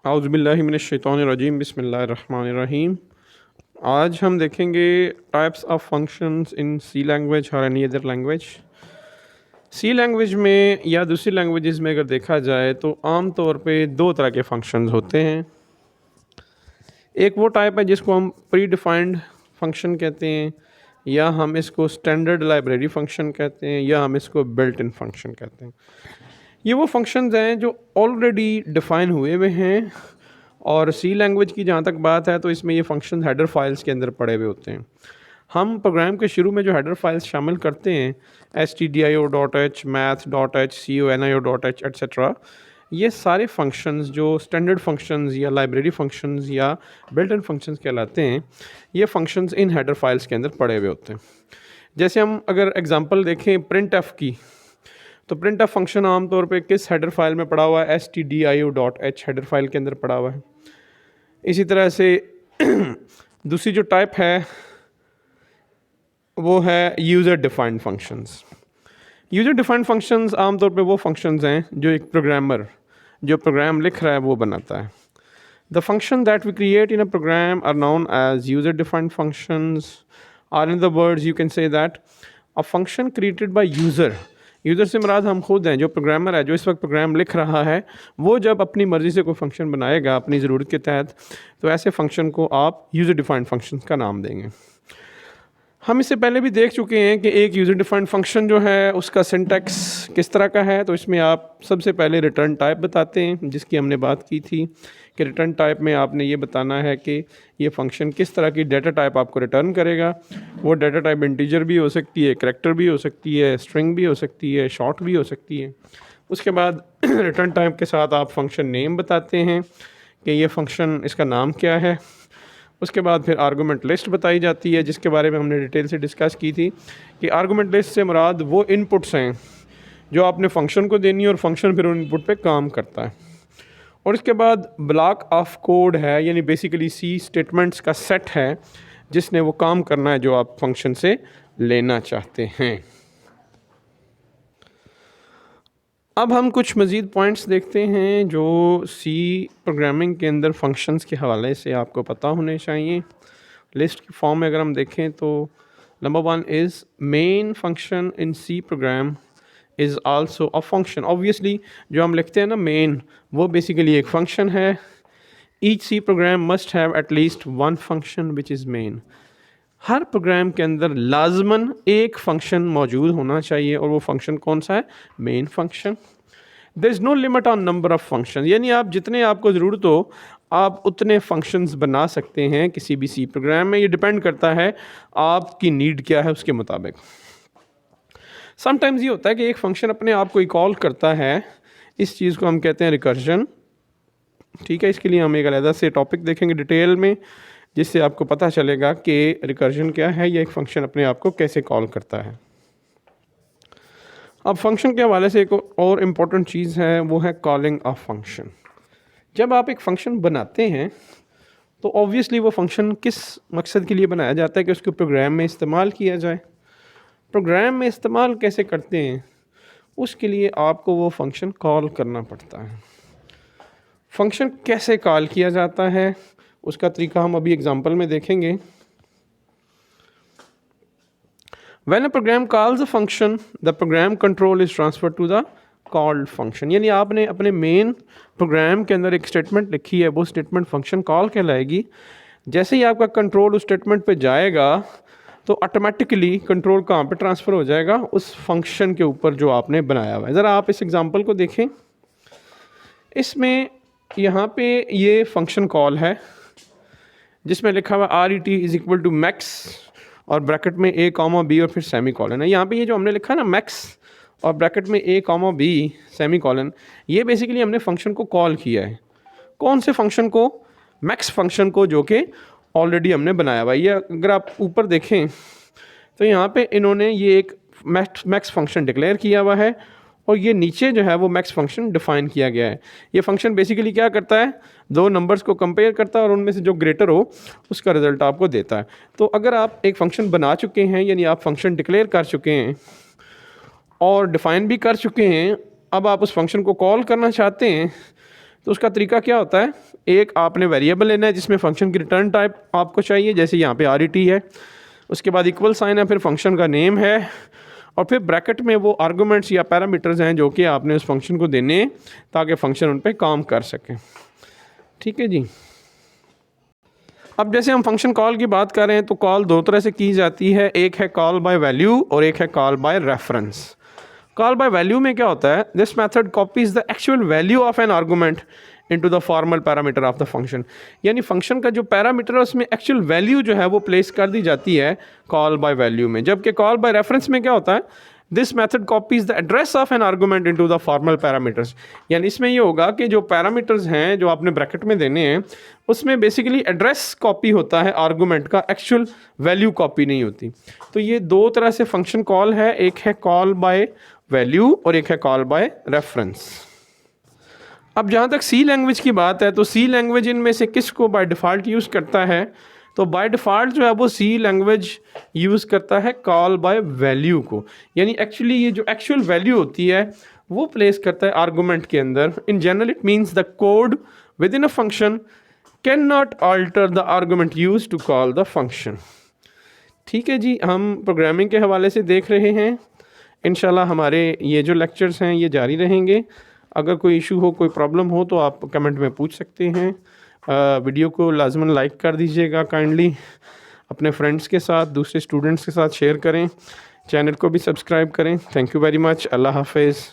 औज़ुबिल्लाहि मिनश्शैतानिर्रजीम बिस्मिल्लाहिर्रहमानिर्रहीम। आज हम देखेंगे types of functions in C language और any other language. C language में या दूसरी लैंग्वेजेस में अगर देखा जाए तो आम तौर पे दो तरह के फंक्शंस होते हैं। एक वो टाइप है जिसको हम प्री डिफाइंड फंक्शन कहते हैं, या हम इसको स्टैंडर्ड लाइब्रेरी फंक्शन कहते हैं, या हम इसको बिल्ट इन फंक्शन कहते हैं। ये वो फंक्शंस हैं जो ऑलरेडी डिफ़ाइन हुए हुए हैं, और सी लैंग्वेज की जहाँ तक बात है तो इसमें ये फंक्शन हेडर फाइल्स के अंदर पड़े हुए होते हैं। हम प्रोग्राम के शुरू में जो हेडर फाइल्स शामिल करते हैं stdio.h, math.h, conio.h एट्सेट्रा, ये सारे फंक्शंस जो स्टैंडर्ड फंक्शंस या लाइब्रेरी फंक्शंस या बिल्ट इन फंक्शंस कहलाते हैं, ये फंक्शंस इन हेडर फाइल्स के अंदर पड़े हुए होते हैं। जैसे हम अगर एग्जांपल देखें प्रिंट एफ की, तो प्रिंट एफ फंक्शन आमतौर पे किस हेडर फाइल में पड़ा हुआ है? stdio.h हेडर फाइल के अंदर पड़ा हुआ है। इसी तरह से दूसरी जो टाइप है वो है user defined functions. User defined functions आमतौर पे वो फंक्शंस हैं जो एक प्रोग्रामर जो प्रोग्राम लिख रहा है वो बनाता है। The function that we create in a program are known as user defined functions, or in other words you can say that a function created by user। User से मुराद हम खुद हैं, जो प्रोग्रामर है, जो इस वक्त प्रोग्राम लिख रहा है, वो जब अपनी मर्ज़ी से कोई फंक्शन बनाएगा अपनी ज़रूरत के तहत, तो ऐसे फंक्शन को आप यूज़र डिफाइंड फंक्शन का नाम देंगे। हम इससे पहले भी देख चुके हैं कि एक यूज़र डिफाइंड फंक्शन जो है उसका सिंटैक्स किस तरह का है। तो इसमें आप सबसे पहले रिटर्न टाइप बताते हैं, जिसकी हमने बात की थी कि रिटर्न टाइप में आपने ये बताना है कि ये फंक्शन किस तरह की डेटा टाइप आपको रिटर्न करेगा। वो डेटा टाइप इंटीजर भी हो सकती है, करैक्टर भी हो सकती है, स्ट्रिंग भी हो सकती है, शॉर्ट भी हो सकती है। उसके बाद रिटर्न टाइप के साथ आप फंक्शन नेम बताते हैं कि ये फंक्शन इसका नाम क्या है। उसके बाद फिर आर्गूमेंट लिस्ट बताई जाती है, जिसके बारे में हमने डिटेल से डिस्कस की थी कि आर्गूमेंट लिस्ट से मुराद वो इनपुट्स हैं जो आपने फंक्शन को देनी है और फंक्शन फिर उन इनपुट पे काम करता है। और इसके बाद ब्लॉक ऑफ कोड है, यानी बेसिकली सी स्टेटमेंट्स का सेट है जिसने वो काम करना है जो आप फंक्शन से लेना चाहते हैं। अब हम कुछ मज़ीद पॉइंट्स देखते हैं जो सी प्रोग्रामिंग के अंदर फंक्शंस के हवाले से आपको पता होने चाहिए। लिस्ट की फॉर्म में अगर हम देखें तो number 1 is main function in C program is also a function. Obviously जो हम लिखते हैं ना मेन, वो बेसिकली एक फंक्शन है। Each C program must have at least one function which is main. हर प्रोग्राम के अंदर लाजमन एक फंक्शन मौजूद होना चाहिए, और वो फंक्शन कौन सा है? Main function. There is no limit on number of function, यानी आप जितने आपको ज़रूरत हो आप उतने फंक्शंस बना सकते हैं किसी भी सी प्रोग्राम में। ये डिपेंड करता है आपकी नीड क्या है उसके मुताबिक। समटाइम्स ये होता है कि एक फंक्शन अपने आप को कॉल करता है, इस चीज़ को हम कहते हैं रिकर्जन। ठीक है, इसके लिए हम एक अलग से टॉपिक देखेंगे डिटेल में, जिससे आपको पता चलेगा कि रिकर्जन क्या है, या एक फंक्शन अपने आप को कैसे कॉल करता है। अब फंक्शन के हवाले से एक और इम्पॉर्टेंट चीज़ है, वो है कॉलिंग ऑफ फंक्शन। जब आप एक फ़ंक्शन बनाते हैं तो ऑब्वियसली वो फंक्शन किस मकसद के लिए बनाया जाता है कि उसको प्रोग्राम में इस्तेमाल किया जाए। प्रोग्राम में इस्तेमाल कैसे करते हैं, उसके लिए आपको वो फंक्शन कॉल करना पड़ता है। फंक्शन कैसे कॉल किया जाता है उसका तरीका हम अभी एग्जांपल में देखेंगे। When a program calls a function, the program control is transferred to the called function। यानी आपने अपने मेन प्रोग्राम के अंदर एक स्टेटमेंट लिखी है, वो स्टेटमेंट फंक्शन कॉल कहलाएगी। जैसे ही आपका कंट्रोल उस स्टेटमेंट पे जाएगा तो ऑटोमेटिकली कंट्रोल कहाँ पे ट्रांसफ़र हो जाएगा? उस फंक्शन के ऊपर जो आपने बनाया हुआ है। ज़रा आप इस एग्जांपल को देखें। इसमें यहाँ पे ये फंक्शन कॉल है जिसमें लिखा हुआ RET is equal to max और ब्रैकेट में A कॉमा B और फिर सेमी कॉलन है। यहाँ पे ये जो हमने लिखा है ना मैक्स और ब्रैकेट में A comma B semi colon, ये बेसिकली हमने फंक्शन को कॉल किया है। कौन से फंक्शन को? मैक्स फंक्शन को, जो कि ऑलरेडी हमने बनाया हुआ है। ये अगर आप ऊपर देखें तो यहाँ पे इन्होंने ये एक मैक्स फंक्शन डिक्लेयर किया हुआ है, और ये नीचे जो है वो मैक्स फंक्शन डिफ़ाइन किया गया है। ये फंक्शन बेसिकली क्या करता है? दो नंबर्स को कंपेयर करता है और उनमें से जो ग्रेटर हो उसका रिज़ल्ट आपको देता है। तो अगर आप एक फ़ंक्शन बना चुके हैं, यानी आप फंक्शन डिक्लेयर कर चुके हैं और डिफ़ाइन भी कर चुके हैं, अब आप उस फंक्शन को कॉल करना चाहते हैं, तो उसका तरीका क्या होता है, एक आपने वेरिएबल लेना है जिसमें फंक्शन की रिटर्न टाइप आपको चाहिए, जैसे यहाँ पे RET है, उसके बाद इक्वल साइन है, फिर फंक्शन का नेम है, और फिर ब्रैकेट में वो आर्गूमेंट्स या पैरामीटर्स हैं जो कि आपने उस फंक्शन को देने हैं ताकि फंक्शन उन पर काम कर सके। ठीक है जी। अब जैसे हम फंक्शन कॉल की बात कर रहे हैं तो कॉल दो तरह से की जाती है, एक है कॉल बाय वैल्यू और एक है call by reference. Call by value में क्या होता है, this method copies the actual value of N argument into the formal parameter of the function, यानी फंक्शन का जो पैरामीटर है उसमें एक्चुअल वैल्यू जो है वो प्लेस कर दी जाती है कॉल बाय वैल्यू में। जबकि कॉल बाय रेफरेंस में क्या होता है, this method copies the address of N argument into the formal parameters, यानी इसमें ये होगा कि जो पैरामीटर्स हैं जो आपने ब्रैकेट में देने हैं उसमें बेसिकली एड्रेस कॉपी होता है, आर्गूमेंट का एक्चुअल वैल्यू कॉपी नहीं होती। तो ये दो तरह से फंक्शन कॉल है, एक है कॉल बाय वैल्यू और एक है कॉल बाय रेफरेंस। अब जहाँ तक सी लैंग्वेज की बात है तो सी लैंग्वेज इनमें से किसको बाय डिफ़ॉल्ट यूज़ करता है, तो बाय डिफ़ॉल्ट जो है वो सी लैंग्वेज यूज़ करता है कॉल बाय वैल्यू को, यानी एक्चुअली ये जो एक्चुअल वैल्यू होती है वो प्लेस करता है आर्गूमेंट के अंदर। In general it means the code within a function can not alter the argument use to call the function. ठीक है जी, हम प्रोग्रामिंग के हवाले से देख रहे हैं। इंशाल्लाह हमारे ये जो लेक्चर्स हैं ये जारी रहेंगे। अगर कोई इशू हो, कोई प्रॉब्लम हो तो आप कमेंट में पूछ सकते हैं। वीडियो को लाजमन लाइक कर दीजिएगा काइंडली, अपने फ्रेंड्स के साथ, दूसरे स्टूडेंट्स के साथ शेयर करें, चैनल को भी सब्सक्राइब करें। Thank you very much. अल्लाह हाफिज़।